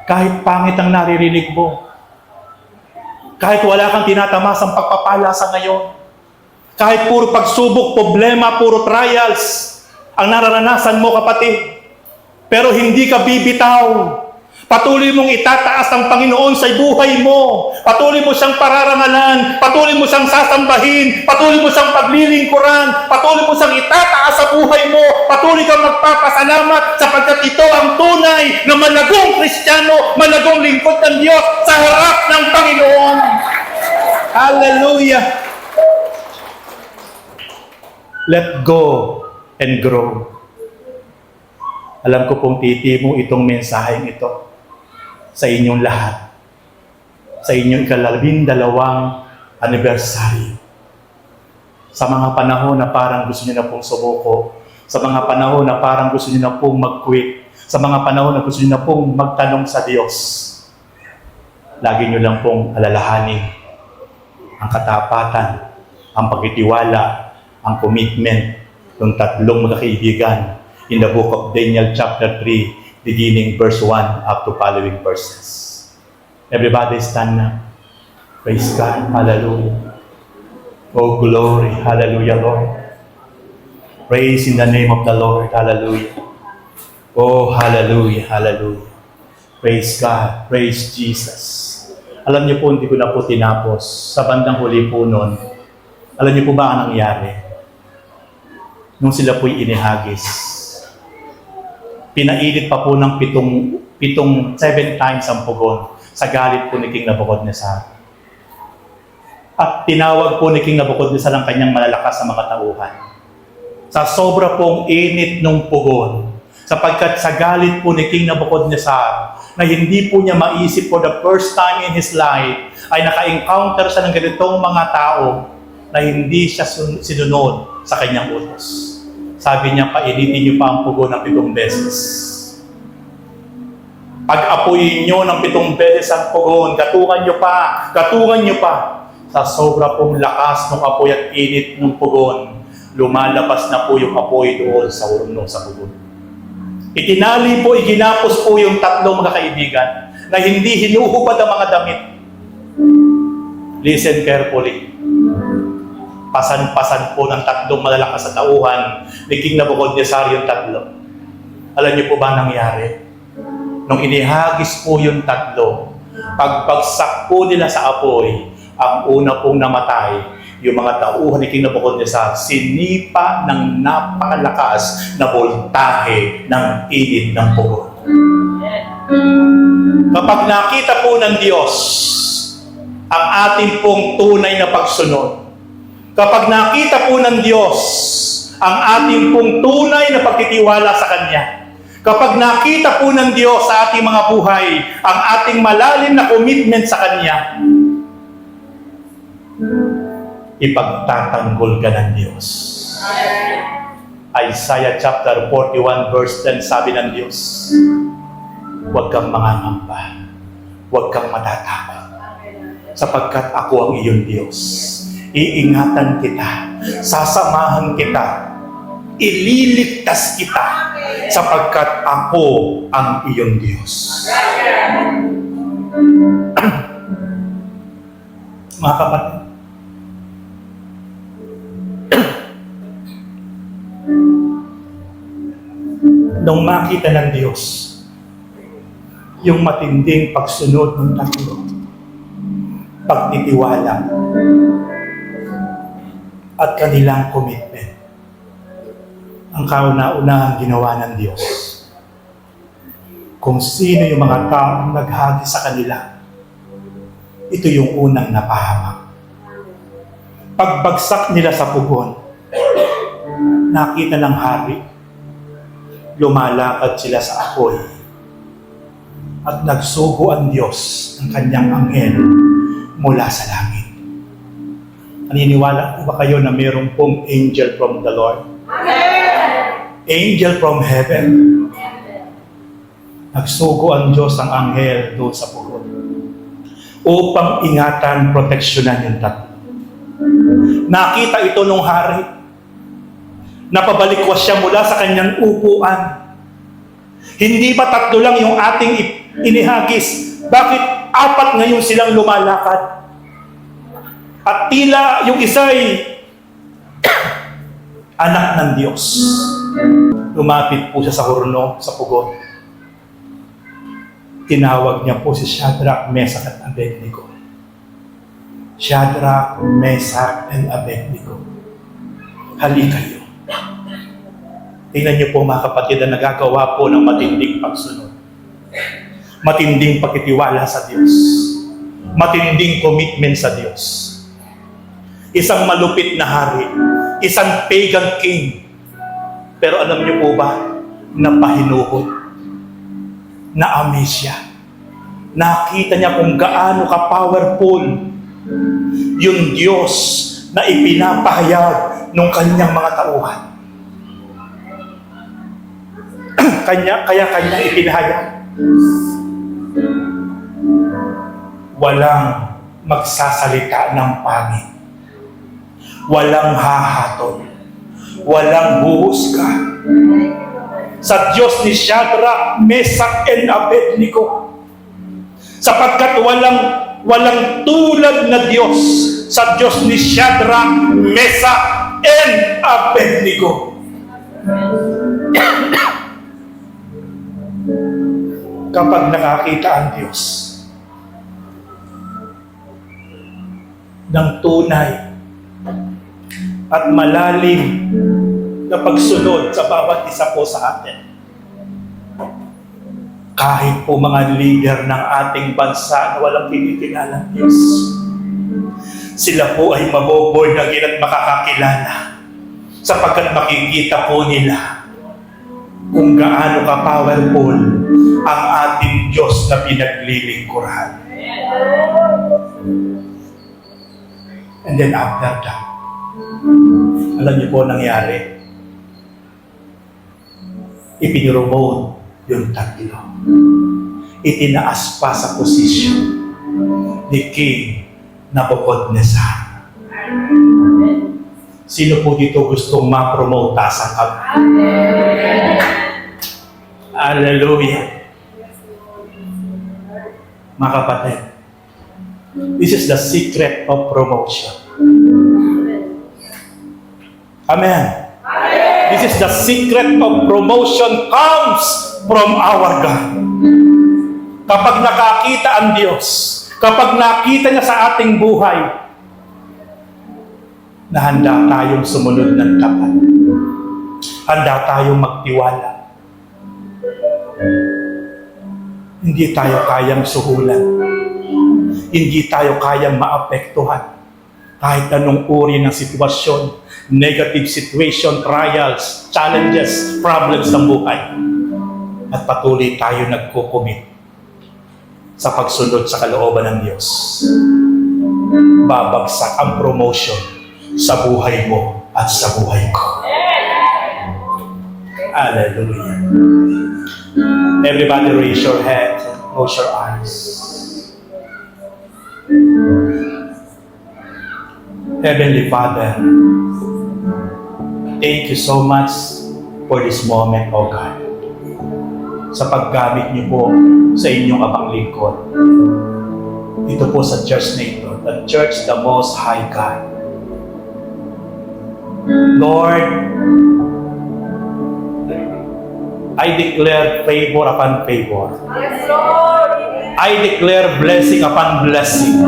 Kahit pangit ang naririnig mo, kahit wala kang tinatamasang pagpapala sa ngayon, kahit puro pagsubok, problema, puro trials ang nararanasan mo, kapatid, pero hindi ka bibitaw. Patuloy mong itataas ang Panginoon sa buhay mo. Patuloy mo siyang pararangalan. Patuloy mo siyang sasambahin. Patuloy mo siyang paglilingkuran. Patuloy mo siyang itataas sa buhay mo. Patuloy kang magpapasalamat sapagkat ito ang tunay na malagong Kristiyano, malagong lingkod ng Diyos sa harap ng Panginoon. Hallelujah! Let go and grow. Alam ko pong titimo itong mensaheng ito sa inyong lahat, sa inyong ika-12 anniversary. Sa mga panahon na parang gusto niyo na pong sumuko, sa mga panahon na parang gusto niyo na pong mag-quit, sa mga panahon na gusto niyo na pong magtanong sa Diyos, lagi niyo lang pong alalahanin ang katapatan, ang pagtitiwala, ang commitment ng tatlong magkakaibigan in the book of Daniel chapter 3, beginning verse 1 up to following verses. Everybody stand now. Praise God. Hallelujah. Oh, glory. Hallelujah, Lord. Praise in the name of the Lord. Hallelujah. Oh, hallelujah. Hallelujah. Praise God. Praise Jesus. Alam niyo po, hindi ko na po tinapos. Sa bandang huli po noon, alam niyo po ba ang nangyari? Nung sila po'y inihagis, pinailit pa po ng seven times ang pugon sa galit po ni King Nabucodonosor. At tinawag po ni King Nabucodonosor ang kanyang malalakas na mga tauhan. Sa sobra pong init ng pugon, sapagkat sa galit po ni King Nabucodonosor, na hindi po niya maisip for the first time in his life, ay naka-encounter siya ng ganitong mga tao na hindi siya sinunod sa kanyang utos. Sabi niya, painitin niyo pa ang pugon ng 7 beses. Pag-apoy nyo ng 7 beses ang pugon, katungan nyo pa. Sa sobra pong lakas ng apoy at init ng pugon, lumalabas na po yung apoy doon sa urno sa pugon. Itinali po, iginapos po yung 3 mga kaibigan na hindi hinuhubad ang mga damit. Listen carefully. Pasan-pasan po ng 3 malalakas na tauhan ni King Nabucodonosor yung 3. Alam niyo po ba nangyari? Nung inihagis po yung 3, pagbagsak po nila sa apoy, ang una pong namatay, yung mga tauhan ni King Nabucodonosor, sinipa ng napakalakas na voltahe ng init ng pugon. Kapag nakita po ng Diyos ang ating pong tunay na pagsunod, kapag nakita po ng Diyos ang ating pong tunay na pagtitiwala sa Kanya, kapag nakita po ng Diyos sa ating mga buhay ang ating malalim na commitment sa Kanya, ipagtatanggol ka ng Diyos. Isaiah chapter 41 verse 10, sabi ng Diyos, huwag kang mangangamba, huwag kang matatakot, sapagkat ako ang iyong Diyos. Iingatan kita, sasamahan kita, ililigtas kita, sapagkat ako ang iyong Diyos. Mga kapatid, nung makita ng Diyos yung matinding pagsunod ng 3, pagtitiwala, at kanilang commitment, ang kauna-unahang ginawa ng Diyos, kung sino yung mga taong naghagi sa kanila, ito yung unang napahamak. Pagbagsak nila sa pugon, nakita ng hari, lumalakad sila sa apoy, at nagsugo ang Diyos ng kanyang anghel mula sa langit. Naniniwala po ba kayo na mayroon pong angel from the Lord? Angel from heaven. Nagsugo ang Diyos ng anghel doon sa pugon upang ingatan, proteksyonan yung 3. Nakita ito nung hari. Napabalikwas siya mula sa kanyang upuan. Hindi ba 3 lang yung ating inihagis? Bakit 4 ngayon silang lumalakad? At tila yung isa'y anak ng Diyos. Lumapit po siya sa hurno, sa pugon. Tinawag niya po si Shadrach, Meshach at Abednego. Shadrach, Meshach, and Abednego. Halika kayo. Tingnan niyo po mga kapatid na nagagawa po ng matinding pagsunod. Matinding pagtitiwala sa Diyos. Matinding commitment sa Diyos. Isang malupit na hari. Isang pagan king. Pero alam niyo po ba, napahinuhod. Na-amaze siya. Nakita niya kung gaano ka-powerful yung Diyos na ipinapahayag ng kanyang mga tauhan. Kaya kanya ipinahayag. Walang magsasalita ng pangit. Walang hahatol. Walang huhusga. Sa Diyos ni Shadrach, Meshach, and Abednego. Sapagkat walang tulad na Diyos sa Diyos ni Shadrach, Meshach, and Abednego. Kapag nakakita ang Diyos ng tunay at malalim na pagsunod sa bawat isa po sa atin, kahit po mga leader ng ating bansa na walang pinikilalang Diyos, sila po ay maboborn again at makakakilala sapagkat makikita po nila kung gaano ka-powerful ang ating Diyos na pinaglilingkuran. And then after that, alam niyo po nangyari, ipinromote yung 3. itinaas pa sa posisyon ni King Nabucodonosor. Sino po dito gustong ma-promote sa kami? Hallelujah. Mga kapatid, this is the secret of promotion. Amen. This is the secret of promotion comes from our God. Kapag nakakita ang Diyos, kapag nakita niya sa ating buhay, na handa tayong sumunod ng tapat. Handa tayong magtiwala. Hindi tayo kayang suhulan. Hindi tayo kayang maapektuhan. Kahit anong uri ng sitwasyon, negative situation, trials, challenges, problems ng buhay. At patuloy tayo nagkukumit sa pagsunod sa kalooban ng Diyos. Babagsak ang promotion sa buhay mo at sa buhay ko. Hallelujah. Everybody raise your hands and close your eyes. Heavenly Father, thank you so much for this moment, O God. Sa paggamit niyo po sa inyong abang lingkod. Ito po sa church na ito, the Church the Most High God. Lord, I declare favor upon favor. Yes, Lord. I declare blessing upon blessing.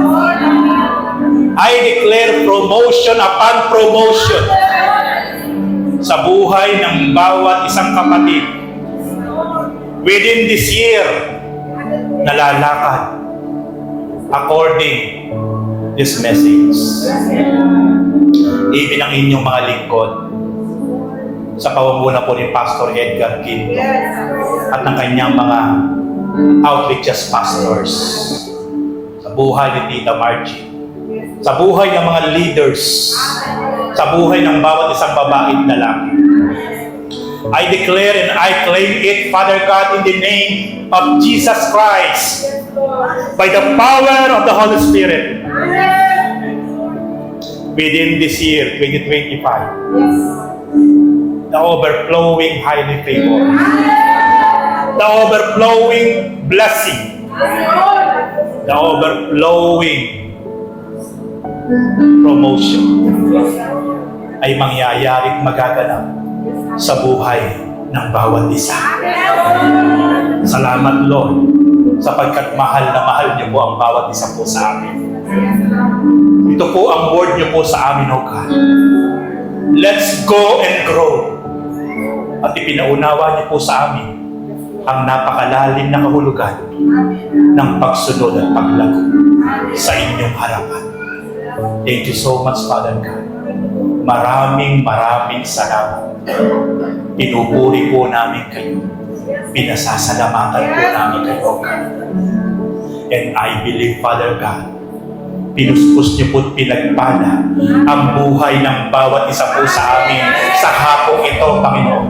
I declare promotion upon promotion sa buhay ng bawat isang kapatid. Within this year, nalalakad according this message. Even ang inyong mga lingkod sa pamumuno po ni Pastor Edgar Quinto at ng kanyang mga outreaches pastors, sa buhay ni Tita Margie, sa buhay ng mga leaders, sa buhay ng bawat isang babae at lalaki. I declare and I claim it, Father God, in the name of Jesus Christ, by the power of the Holy Spirit. Within this year, 2025, the overflowing highly favor, the overflowing blessing, the overflowing promotion ay mangyayari at magaganap sa buhay ng bawat isa. Salamat, Lord, sapagkat mahal na mahal niyo po ang bawat isa po sa amin. Ito po ang word niyo po sa amin, O God. Let's go and grow. At ipinaunawa niyo po sa amin ang napakalalim na kahulugan ng pagsunod at paglago sa inyong harapan. Thank you so much, Father God. Maraming salamat. Pinupuri po namin kayo. Pinasasalamatan po namin kayo, O God. And I believe, Father God, pinuspos niyo po't pinagpala ang buhay ng bawat isa po sa amin sa hapong ito, Panginoon.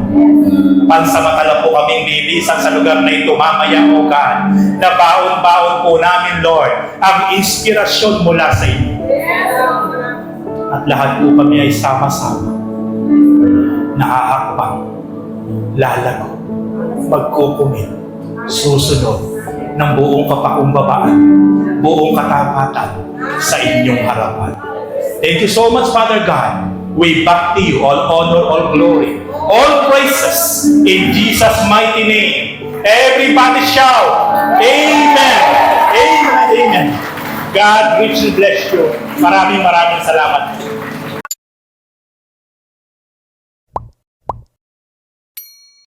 Pansamantala po kaming lilisan sa lugar na ito mamaya, O God, na baon-baon po namin, Lord, ang inspirasyon mula sa inyo. At lahat po kami ay sama-sama, nakahakbang, lalago, magkukumit, susunod ng buong kapakumbabaan, buong katapatan sa inyong harapan. Thank you so much, Father God. We back to you all honor, all glory, all praises in Jesus' mighty name. Everybody shout, Amen! Amen! Amen! God richly bless you. Maraming salamat.